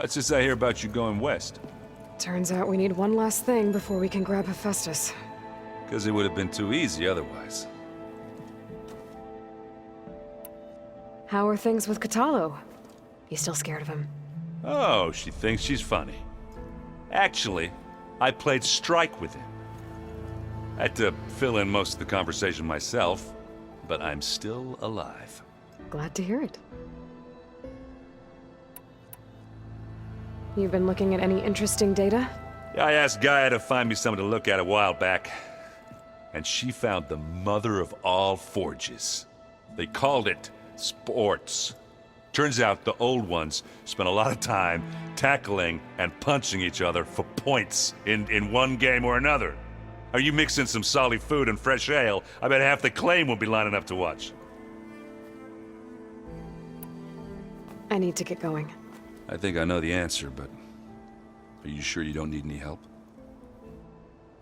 What's this I hear about you going west? Turns out we need one last thing before we can grab Hephaestus. Because it would have been too easy otherwise. How are things with Kotallo? You still scared of him? Oh, she thinks she's funny. Actually, I played strike with him. I had to fill in most of the conversation myself, but I'm still alive. Glad to hear it. You've been looking at any interesting data? I asked Gaia to find me something to look at a while back, and she found the mother of all forges. They called it sports. Turns out the old ones spent a lot of time tackling and punching each other for points in one game or another. Are you mixing some solid food and fresh ale? I bet half the claim will be lining up to watch. I need to get going. I think I know the answer, but are you sure you don't need any help?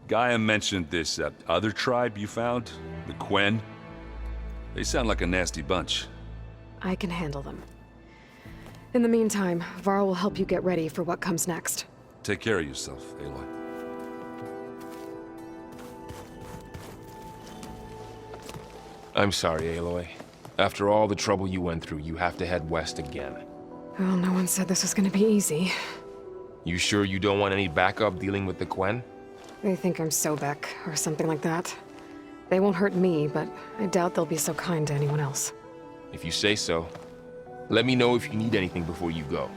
Gaia mentioned this other tribe you found, the Quen. They sound like a nasty bunch. I can handle them. In the meantime, Varl will help you get ready for what comes next. Take care of yourself, Aloy. I'm sorry, Aloy. After all the trouble you went through, you have to head west again. Well, no one said this was gonna be easy. You sure you don't want any backup dealing with the Quen? They think I'm Sobek, or something like that. They won't hurt me, but I doubt they'll be so kind to anyone else. If you say so. Let me know if you need anything before you go.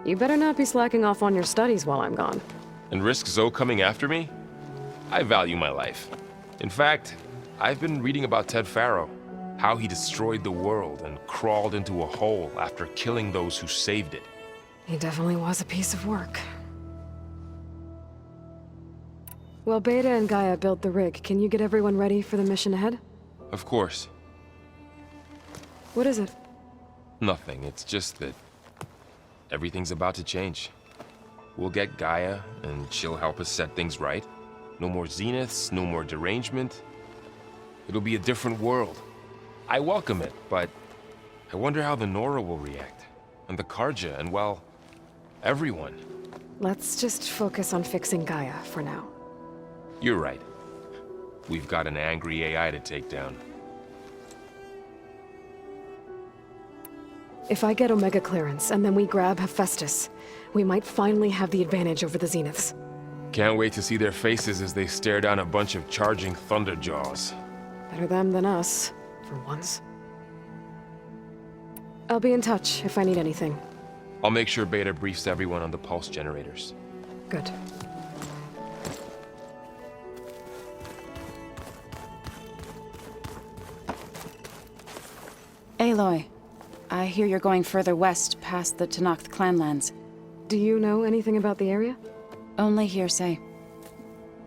You better not be slacking off on your studies while I'm gone. And risk Zoe coming after me? I value my life. In fact, I've been reading about Ted Faro. How he destroyed the world and crawled into a hole after killing those who saved it. He definitely was a piece of work. While Beta and Gaia build the rig, can you get everyone ready for the mission ahead? Of course. What is it? Nothing, it's just that everything's about to change. We'll get Gaia, and she'll help us set things right. No more zeniths, no more derangement. It'll be a different world. I welcome it, but I wonder how the Nora will react. And the Karja, and well, everyone. Let's just focus on fixing Gaia for now. You're right. We've got an angry AI to take down. If I get Omega clearance, and then we grab Hephaestus, we might finally have the advantage over the Zeniths. Can't wait to see their faces as they stare down a bunch of charging Thunderjaws. Better them than us, for once. I'll be in touch if I need anything. I'll make sure Beta briefs everyone on the pulse generators. Good. Aloy, I hear you're going further west past the Tenakth clanlands. Do you know anything about the area? Only hearsay.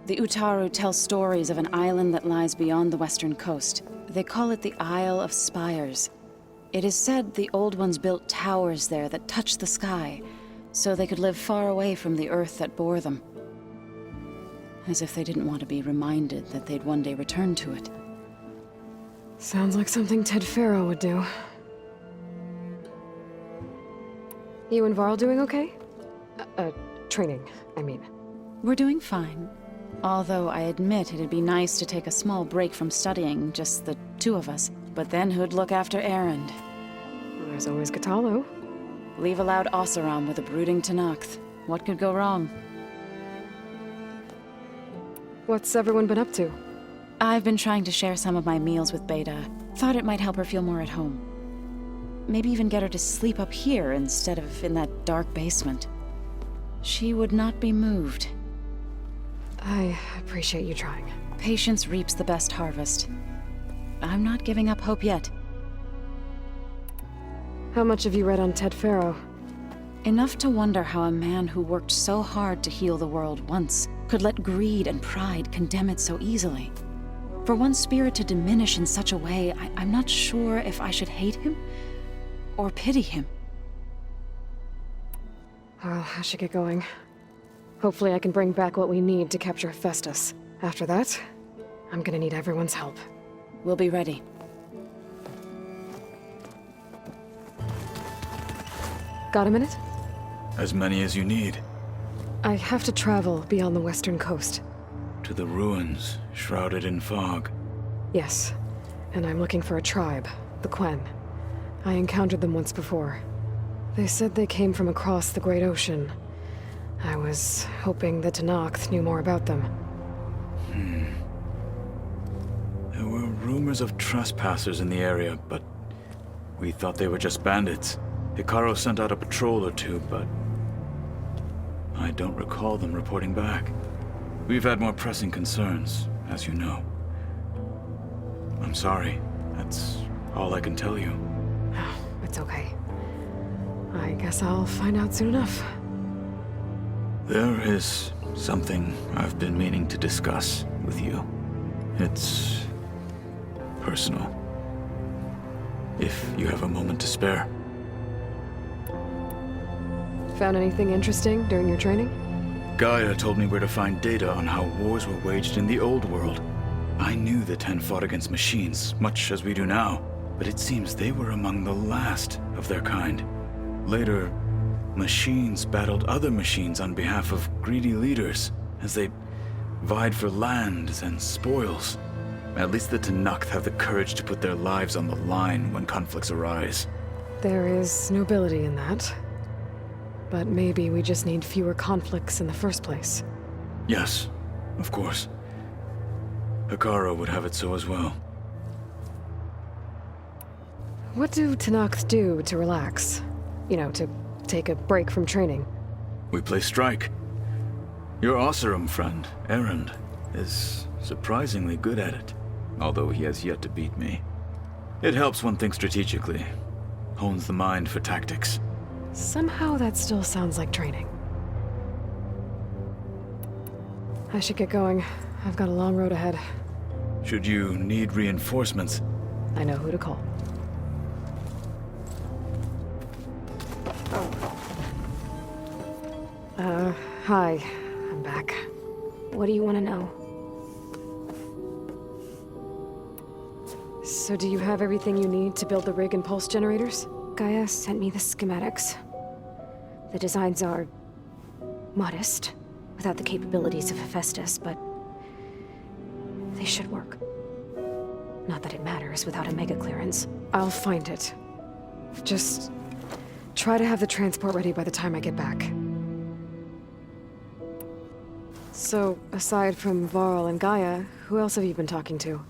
The Utaru tell stories of an island that lies beyond the western coast. They call it the Isle of Spires. It is said the Old Ones built towers there that touch the sky, so they could live far away from the earth that bore them. As if they didn't want to be reminded that they'd one day return to it. Sounds like something Ted Faro would do. You and Varl doing okay? Training, I mean. We're doing fine. Although I admit it'd be nice to take a small break from studying, just the two of us. But then who'd look after Erend? There's always Kotallo. Leave a loud Oseram with a brooding Tenakth. What could go wrong? What's everyone been up to? I've been trying to share some of my meals with Beta. Thought it might help her feel more at home. Maybe even get her to sleep up here instead of in that dark basement. She would not be moved. I appreciate you trying. Patience reaps the best harvest. I'm not giving up hope yet. How much have you read on Ted Faro? Enough to wonder how a man who worked so hard to heal the world once could let greed and pride condemn it so easily. For one spirit to diminish in such a way, I'm not sure if I should hate him or pity him. Well, I should get going. Hopefully I can bring back what we need to capture Hephaestus. After that, I'm gonna need everyone's help. We'll be ready. Got a minute? As many as you need. I have to travel beyond the western coast. To the ruins, shrouded in fog. Yes, and I'm looking for a tribe, the Quen. I encountered them once before. They said they came from across the Great Ocean. I was hoping that Tenakth knew more about them. There were rumors of trespassers in the area, but we thought they were just bandits. Hikaru sent out a patrol or two, but I don't recall them reporting back. We've had more pressing concerns, as you know. I'm sorry. That's all I can tell you. It's okay. I guess I'll find out soon enough. There is something I've been meaning to discuss with you. It's personal. If you have a moment to spare. Found anything interesting during your training? Gaia told me where to find data on how wars were waged in the old world. I knew the Ten fought against machines, much as we do now, but it seems they were among the last of their kind. Later, machines battled other machines on behalf of greedy leaders, as they vied for lands and spoils. At least the Tenakth have the courage to put their lives on the line when conflicts arise. There is nobility in that. But maybe we just need fewer conflicts in the first place. Yes, of course. Hikaru would have it so as well. What do Tenakth do to relax? You know, to take a break from training? We play strike. Your Oseram friend, Erend, is surprisingly good at it, although he has yet to beat me. It helps one think strategically, hones the mind for tactics. Somehow that still sounds like training. I should get going. I've got a long road ahead. Should you need reinforcements, I know who to call. Hi. I'm back. What do you want to know? So do you have everything you need to build the rig and pulse generators? Gaia sent me the schematics. The designs are modest, without the capabilities of Hephaestus, but they should work. Not that it matters without a mega clearance. I'll find it. Just try to have the transport ready by the time I get back. So, aside from Varl and Gaia, who else have you been talking to?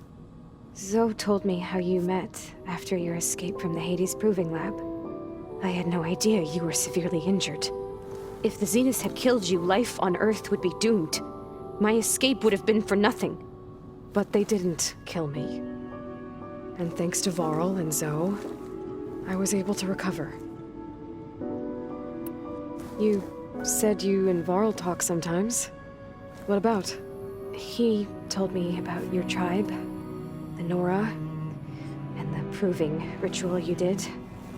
Zoe told me how you met after your escape from the Hades Proving Lab. I had no idea you were severely injured. If the Zeniths had killed you, life on Earth would be doomed. My escape would have been for nothing. But they didn't kill me. And thanks to Varl and Zoe, I was able to recover. You said you and Varl talk sometimes. What about? He told me about your tribe, the Nora, and the proving ritual you did.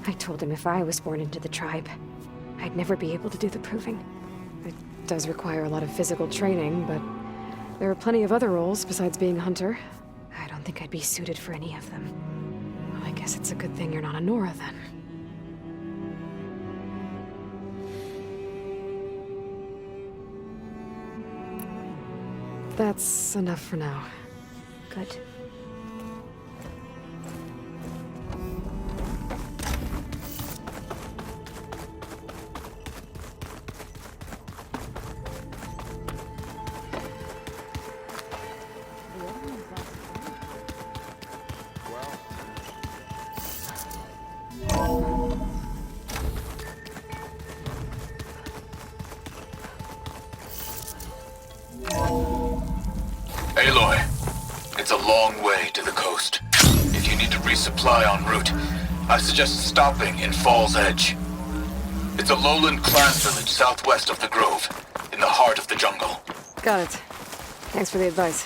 I told him if I was born into the tribe, I'd never be able to do the proving. It does require a lot of physical training, but there are plenty of other roles besides being a hunter. I don't think I'd be suited for any of them. Well, I guess it's a good thing you're not a Nora, then. That's enough for now. Good. Aloy, it's a long way to the coast. If you need to resupply en route, I suggest stopping in Fall's Edge. It's a lowland clan village southwest of the Grove, in the heart of the jungle. Got it. Thanks for the advice.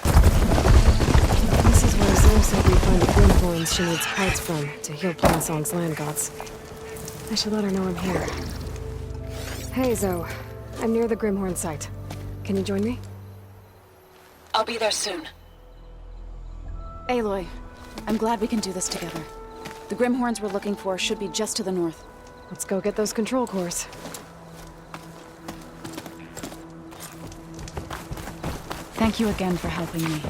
This is where Zoe said we'd find the Grimhorns she needs parts from to heal Plainsong's land gods. I should let her know I'm here. Hey, Zoe. I'm near the Grimhorn site. Can you join me? I'll be there soon. Aloy, I'm glad we can do this together. The Grimhorns we're looking for should be just to the north. Let's go get those control cores. Thank you again for helping me.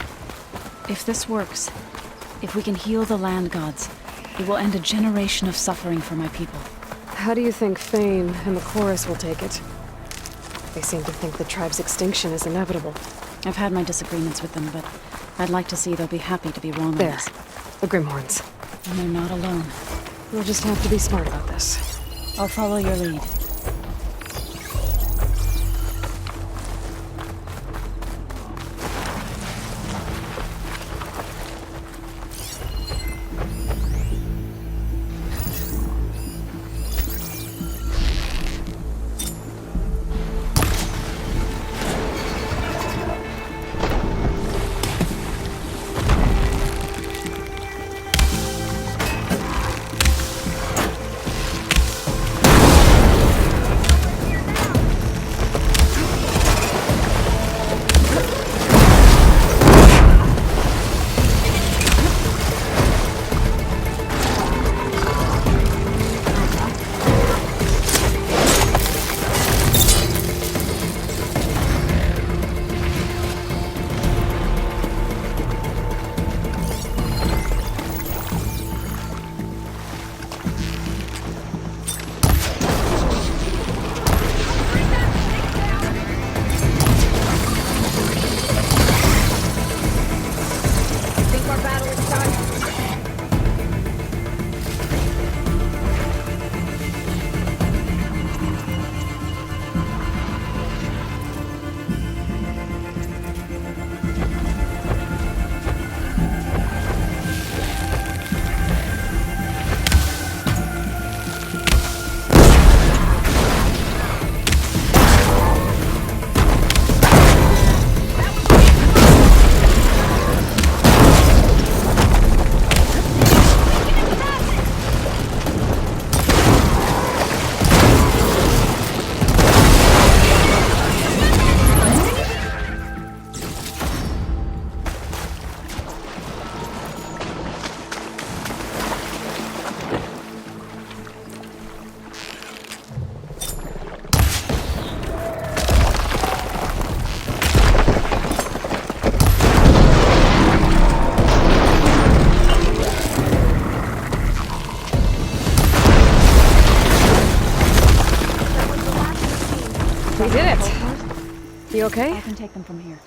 If this works, if we can heal the land gods, it will end a generation of suffering for my people. How do you think Fane and the chorus will take it? They seem to think the tribe's extinction is inevitable. I've had my disagreements with them, but I'd like to see they'll be happy to be wrong on There. this. The Grimhorns. And they're not alone. We'll just have to be smart about this. I'll follow your lead. We did it! You okay? I can take them from here.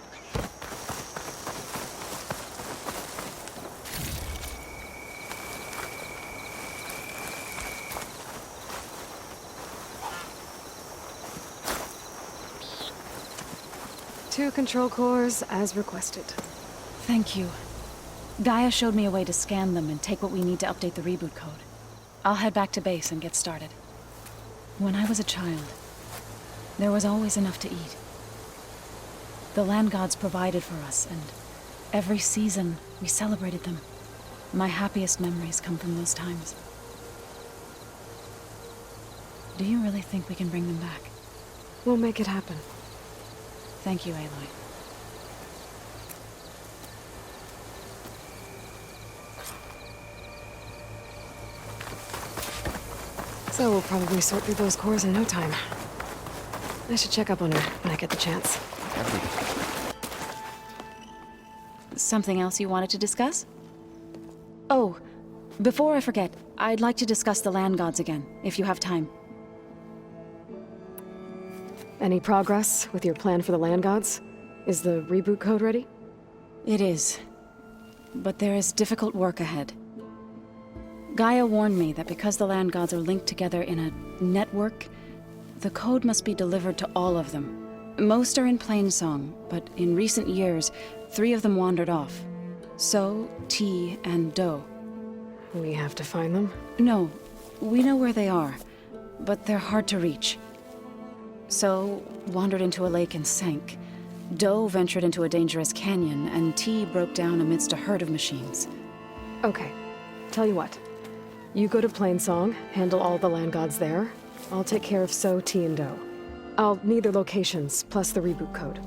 Two control cores, as requested. Thank you. Gaia showed me a way to scan them and take what we need to update the reboot code. I'll head back to base and get started. When I was a child, there was always enough to eat. The land gods provided for us, and every season we celebrated them. My happiest memories come from those times. Do you really think we can bring them back? We'll make it happen. Thank you, Aloy. So we'll probably sort through those cores in no time. I should check up on her when I get the chance. Something else you wanted to discuss? Oh, before I forget, I'd like to discuss the land gods again, if you have time. Any progress with your plan for the land gods? Is the reboot code ready? It is. But there is difficult work ahead. Gaia warned me that because the land gods are linked together in a network, the code must be delivered to all of them. Most are in Plainsong, but in recent years, 3 of them wandered off. So, T, and Do. We have to find them? No, we know where they are, but they're hard to reach. So, wandered into a lake and sank. Do ventured into a dangerous canyon, and T broke down amidst a herd of machines. Okay. Tell you what. You go to Plainsong, handle all the land gods there. I'll take care of So, T, and Do. I'll need their locations, plus the reboot code.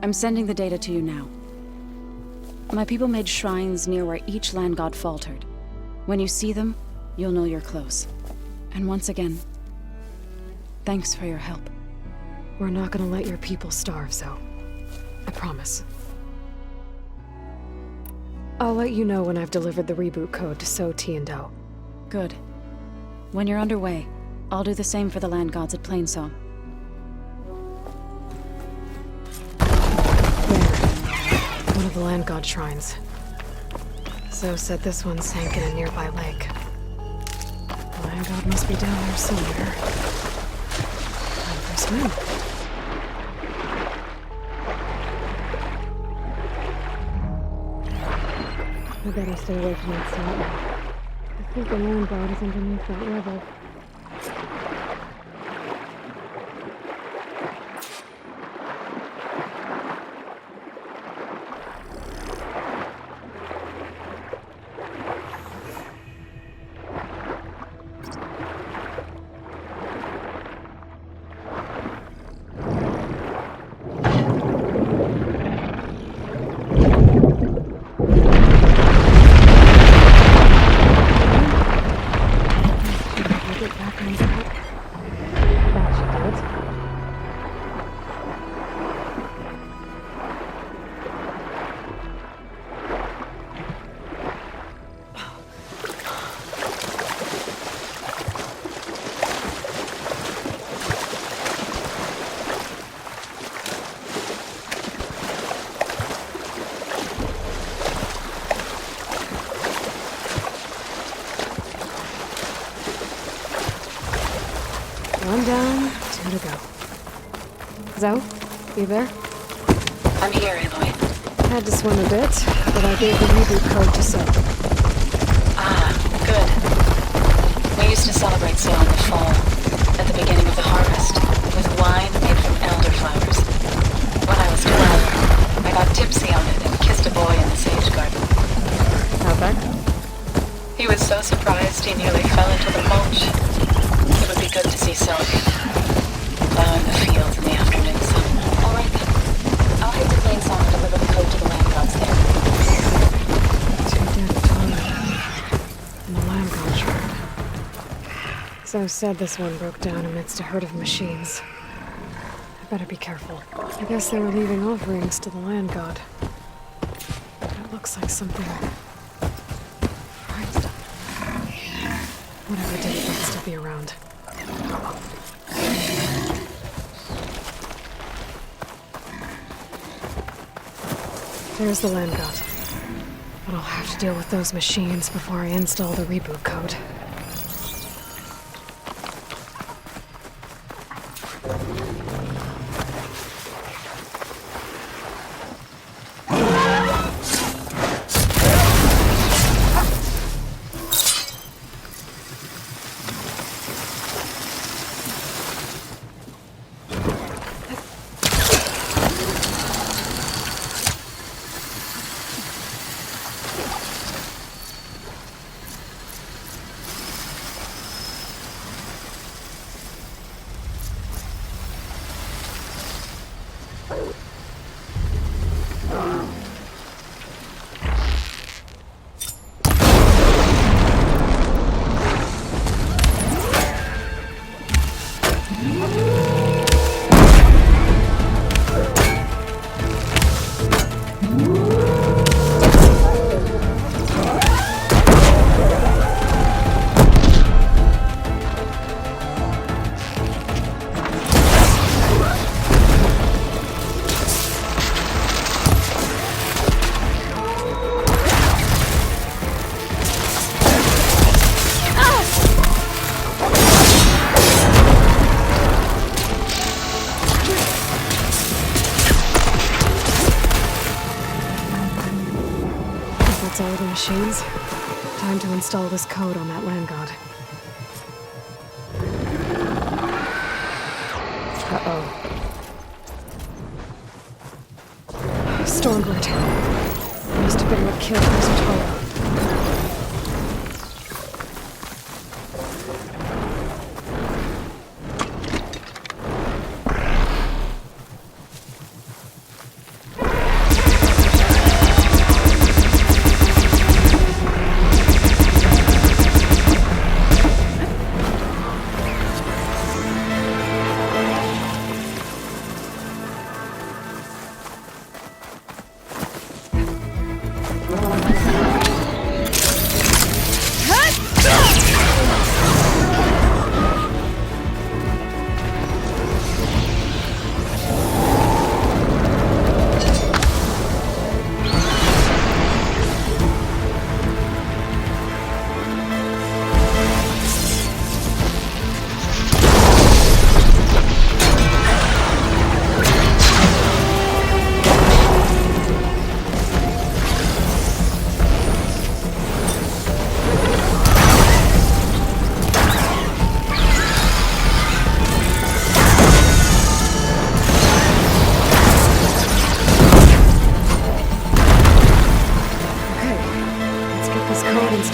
I'm sending the data to you now. My people made shrines near where each land god faltered. When you see them, you'll know you're close. And once again, thanks for your help. We're not gonna let your people starve, Zoe. I promise. I'll let you know when I've delivered the reboot code to So, T, and Do. Good. When you're underway, I'll do the same for the land gods at Plainsong. There. One of the land god shrines. Zoe said this one sank in a nearby lake. The land god must be down there somewhere. Time for a swim. I better stay away from that spot now. I think the land god is underneath that level. One down, two to go. Zoe, you there? I'm here, Aloy. Had to swim a bit, but I gave the reboot code to So. Ah, good. We used to celebrate so in the fall, at the beginning of the harvest, with wine made from elderflowers. When I was 12, I got tipsy on it and kissed a boy in the sage garden. How'd that go? He was so surprised he nearly fell into the mulch. It would be good to see Sylvia. Plowing the fields in the afternoon sun. All right then. I'll head to Plainsong and deliver the code to the land gods there. Two dead Kotallo. And the land god shrine. So said this one broke down amidst a herd of machines. I better be careful. I guess they were leaving offerings to the land god. That looks like something. Right. Whatever did it might still be around. There's the land god. But I'll have to deal with those machines before I install the reboot code. All the machines. Time to install this code on that land god. Uh-oh. Stormbird. Must have been what killed Kotallo.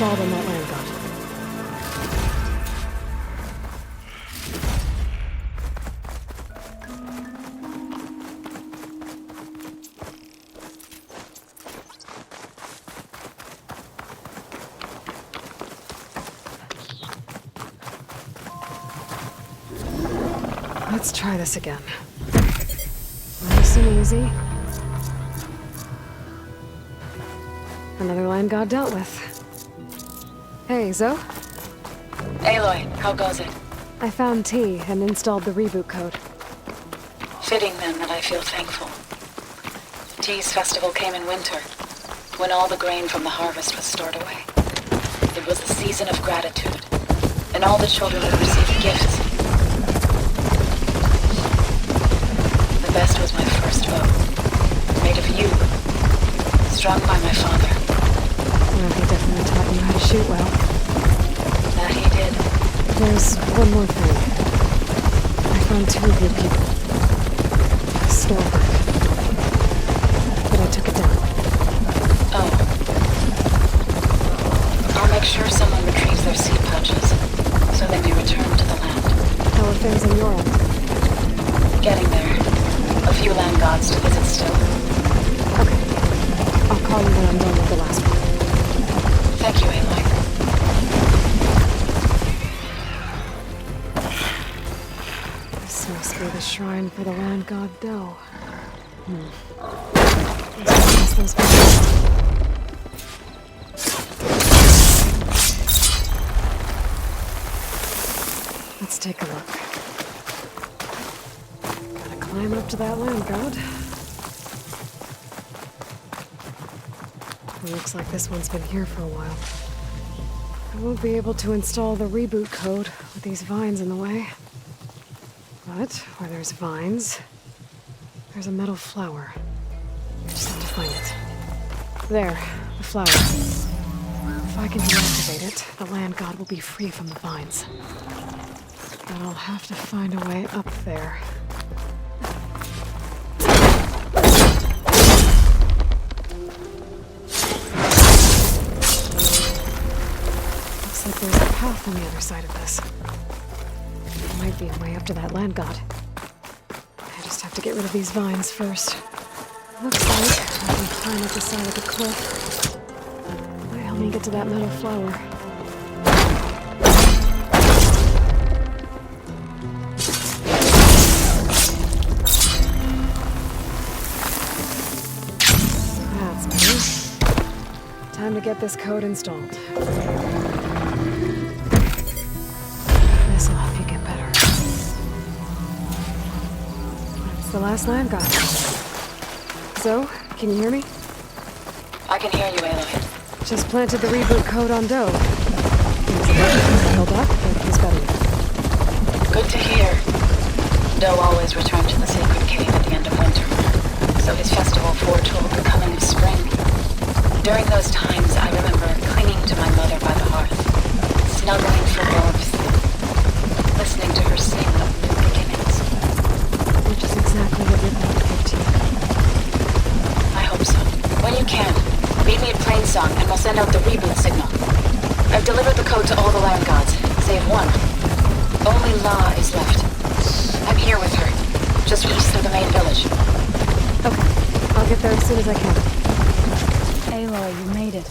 installed on that land god. Let's try this again. Nice and easy. Another land god dealt with. Hey, Zoe? Aloy, how goes it? I found T and installed the reboot code. Fitting then that I feel thankful. T's festival came in winter, when all the grain from the harvest was stored away. It was the season of gratitude, and all the children would receive gifts. The best was my first bow, made of yew, strung by my father. Well, he definitely taught you how to shoot well. That he did. There's one more thing. I found two of your people. Stormbird. But I took it down. Oh. I'll make sure someone retrieves their seed pouches, so they may return to the land. How are things in your end? Getting there. A few land gods to visit still. Okay. I'll call you when I'm done with the last one. Thank you, Aloy. This must be the shrine for the land god Do. Let's those buttons. Let's take a look. Gotta climb up to that land god. It looks like this one's been here for a while. I won't be able to install the reboot code with these vines in the way. But where there's vines, there's a metal flower. Just have to find it. There, the flower. If I can deactivate it, the land god will be free from the vines. But I'll have to find a way up there. Looks like there's a path on the other side of this. There might be a way up to that land god. I just have to get rid of these vines first. Looks like I can climb up the side of the cliff. Might help me get to that metal flower. That's better. Time to get this code installed. This'll help you get better. That's the last land god. So, can you hear me? I can hear you, Aloy. Just planted the reboot code on Do. He's held up, but he's better. Good to hear. Do always returned to the sacred cave at the end of winter, so his festival foretold the coming of spring. During those times, I remember clinging to my mother by the hearth, snuggling for warmth, listening to her sing of new beginnings. Which is exactly what you're going to give to you. I hope so. When you can, meet me at Plainsong and we'll send out the reboot signal. I've delivered the code to all the land gods, save one. Only La is left. I'm here with her, just east of the main village. Okay, I'll get there as soon as I can. Aloy, you made it.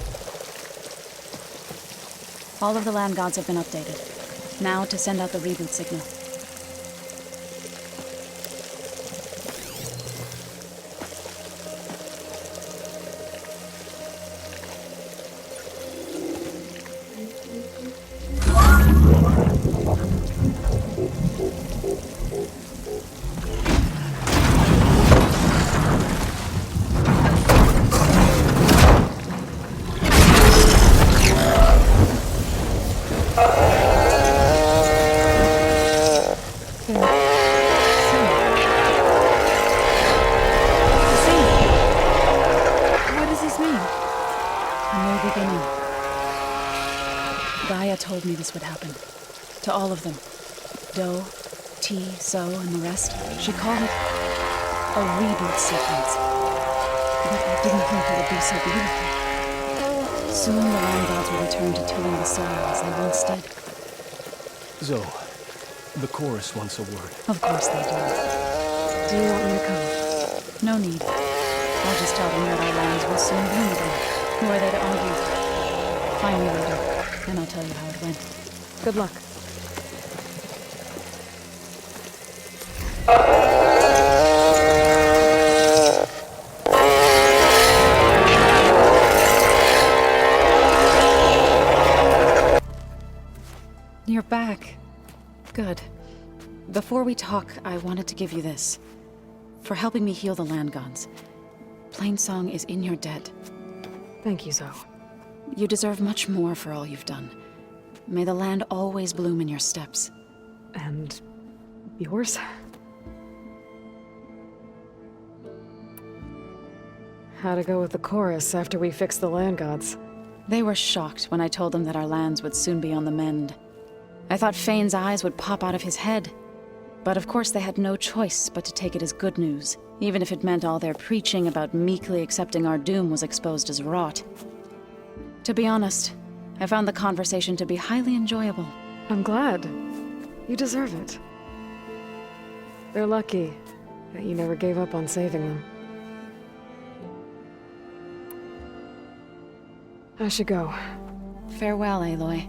All of the land gods have been updated. Now to send out the reboot signal. Told me this would happen. To all of them. Do, T, So, and the rest. She called it a reboot sequence. But I didn't think it would be so beautiful. Soon the land gods will return to tilling the soil as they once did. Zoe, the chorus wants a word. Of course they do. Do you want me to come? No need. I'll just tell them that our lands will soon bloom again. Who are they to argue? Find me later, and I'll tell you how it went. Good luck. You're back. Good. Before we talk, I wanted to give you this. For helping me heal the land gods. Plainsong is in your debt. Thank you, Zoe. You deserve much more for all you've done. May the land always bloom in your steps. And yours? How'd it go with the chorus after we fixed the land gods? They were shocked when I told them that our lands would soon be on the mend. I thought Fane's eyes would pop out of his head. But of course they had no choice but to take it as good news, even if it meant all their preaching about meekly accepting our doom was exposed as rot. To be honest, I found the conversation to be highly enjoyable. I'm glad. You deserve it. They're lucky that you never gave up on saving them. I should go. Farewell, Aloy.